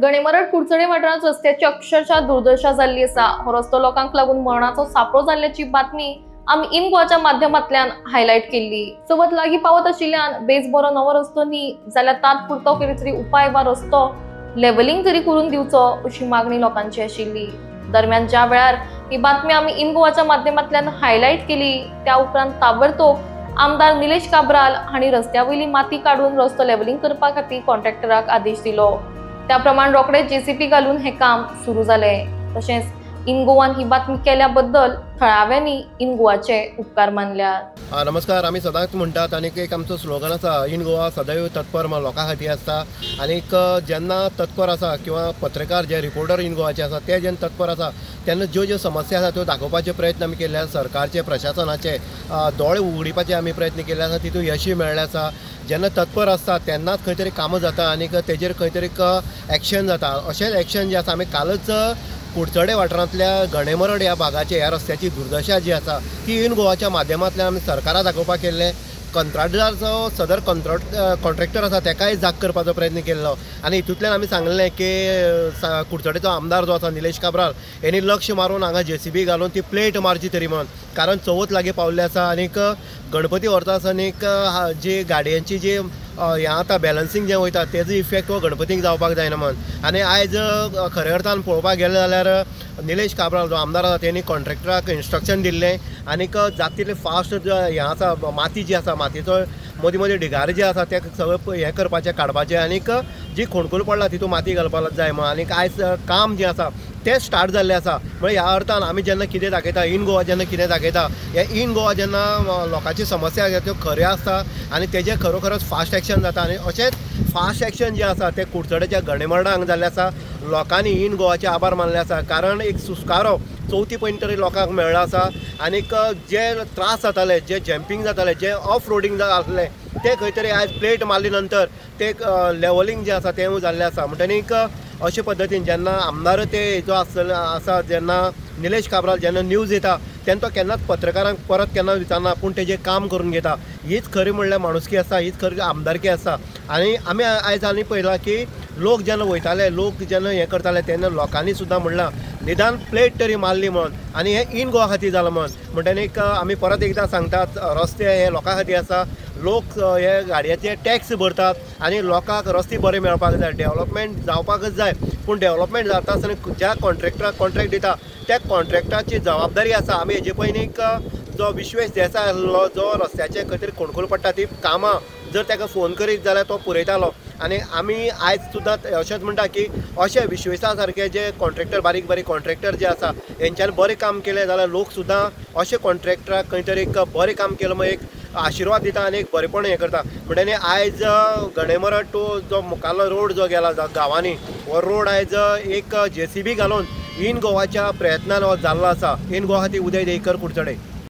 गणेमरड कुडचडे वाठारात रस्त्याची अक्षरशः दुर्दशा जाल्ली आसा। हो रस्तो लोकांक लागून मरणाचो सापळो जाल्ल्याची बातमी आमी इन गोवाच्या माध्यमांतल्यान हायलायट केल्ली। सोबत लागीं पावत आशिल्ल्यान बेस बरो नवो रस्तो न्ही जाल्यार तात्पुरतो कितें तरी उपाय वा रस्तो लेवलिंग तरी करून दिवचो अशी मागणी लोकांची आशिल्ली। दरम्यान ज्या वेळार ही बातमी आमी इन गोवाच्या माध्यमांतल्यान हायलायट केली त्या उपरांत ताबडतोब आमदार निलेश काब्राल हांणी रस्त्यावयली माती काडून रस्तो लेवलिंग करपा खातीर कॉन्ट्रॅक्टराक आदेश दिलो। त्याप्रमाणे रोखडे जेसीबी घालून हे काम सुरू झाले। तसेच इन गोवान ही बातमी केल्या बद्दल थळाव्यांनी इन गोवाचे उपकार मानल्यात। नमस्कार, आम्ही सदांच म्हणतात आणि एक आमचो स्लोगन आसा, इन गोवा सदैव तत्पर लोकां खातीर आसता। आणि जेन्ना तत्पर आसा किंवा पत्रकार जे रिपोर्टर इन गोवाचे आसा ते जेन्ना तत्पर आसा तेन्ना ज्यो ज्यो समस्या आसा त्यो दाखोवपाचे प्रयत्न आमी केल्ले आसा। सरकारचे प्रशासनाचे दोळे उगडीपाचे आमी प्रयत्न केले आसा, तितून यशय मेळ्ळें आसा। जेन्ना तत्पर आसता तेन्नाच खंय तरी कामां जाता आणि तेजेर खंय तरी एक्शन जाता। अशेंच एक्शन जे आसा आमी कालच कुडचडे वाठारांतल्या गणेमरड ह्या भागाचे ह्या रस्त्याची दुर्दशा जी आसा ती इन गोवाच्या माध्यमांतल्यान आमी सरकाराक दाखोवपाक केल्ले। कंत्राटदार जो सदर कॉन्ट्रॅक्टर आसा तेकाय जाग करपाचो प्रयत्न केल्लो आणि हितूंतल्यान आमी सांगलें की कुडचडेचो आमदार जो आसा निलेश काब्राल हेणी लक्ष मारून हांगा जेसीबी घालून ती प्लेट मारची तरी म्हणून, कारण चवथ लागीं पावल्ली आसा आणि गणपती व्हरता आसतना जी गाडयांची जी हें आतां बॅलन्सिंग जें वयता तेजो इफेक्ट हो गणपतीक जावपाक जायना म्हणून। आनी आयज खऱ्या अर्थान पळोवपाक गेलें जाल्यार निलेश काब्राल जो आमदार आसा तेणी कॉन्ट्रॅक्टराक इन्स्ट्रक्शन दिल्लें आणि जाता तितलें फास्ट हें आसा माती जी आसा मातयेचो मदीं मदीं ढिगार जे आसा ते सगळें हें करपाचें काडपाचें आणि जी खोणकूल पडला तितून माती घालपाक जाय म्हणून। आनी आयज काम जें आसा ते स्टार्ट जाल्लें आसा। म्हणजे ह्या अर्थान आमी जेन्ना कितें दाखयता इन गोवा जेन्ना कितें दाखयता हे इन गोवा जेन्ना लोकांची समस्या आसा त्यो खऱ्यो आसता आणि तेजे खरोखरच फास्ट एक्शन जाता। आणि अशेंच फास्ट एक्शन जे आसा ते कुडचडेच्या गणेमरडा हांगा जाल्लें आसा। लोकांनी इन गोवाचे आभार मानले आसा, कारण एक सुस्कारो चवथी पॉयंट तरी लोकांक मेळ्ळो आसा। आणि जे त्रास जाताले, जे जम्पिंग जाताले, जे ऑफ रोडिंग जाताले ते खंय तरी आयज प्लेट मारली नंतर ते लेवलिंग जे आसा तें जाल्लें आसा। म्हणटकीर अशे पद्दतीन जेन्ना आमदार ते हेजो आसा जेन्ना निलेश काब्राल जेन्ना न्यूज येता तेन्ना तो केन्नाच पत्रकारांक परत केन्ना विचारना, पूण तेजें काम करून घेता। हीच खरी म्हणल्यार माणुसकी आसा, हीच खरी आमदारकी आसा। आणि आमी आयज आनी पळयलां की लोक जेन्ना वयताले, लोक जेन्ना हें करताले तेन्ना लोकांनी सुद्दां म्हणलां निदान प्लेट तरी मारली म्हणून, आणि हें इन गोवा खातीर जालां म्हणून। म्हणटकीर आमी परत एकदां सांगतात रस्ते हे लोकां खातीर आसा। लोक हे गाडयांचे टॅक्स भरतात आणि लोकांक रस्ते बरे मेळपाक जाय, डेव्हलपमेंट जावपाकच जाय। पूण डेव्हलपमेंट जाता आसतना ज्या कॉन्ट्रॅक्टराक कॉन्ट्रॅक्ट दिता त्या कॉन्ट्रॅक्टाची जबाबदारी आसा। आमी हेजे पयलीं जो विश्वेश देसाय आसलो जो रस्त्याचे खंय तरी खोणकूल पडटा ती कामां जर ताका फोन करीत जाल्यार तो पुरयतालो। आणि आमी आयज सुद्दां अशेंच म्हणटा की अशे विश्वेशा सारके जे कॉन्ट्रॅक्टर बारीक बारीक कॉन्ट्रॅक्टर जे आसा हेंच्यांनी बरें काम केलें जाल्यार लोक सुद्दां अशे कॉन्ट्रॅक्टराक खंय तरी बरें काम केलें म्हणून एक आशिर्वाद दिता आणि एक बरेपण हें करता। म्हणटकीर आयज गणेमरड टू जो मुखाल्लो रोड जो गेला गांवांनी हो रोड आयज एक जेसीबी घालून इन गोवाच्या प्रयत्नान हो जाल्लो आसा। इन गोवा खातीर उदय देयकर कुडचडे।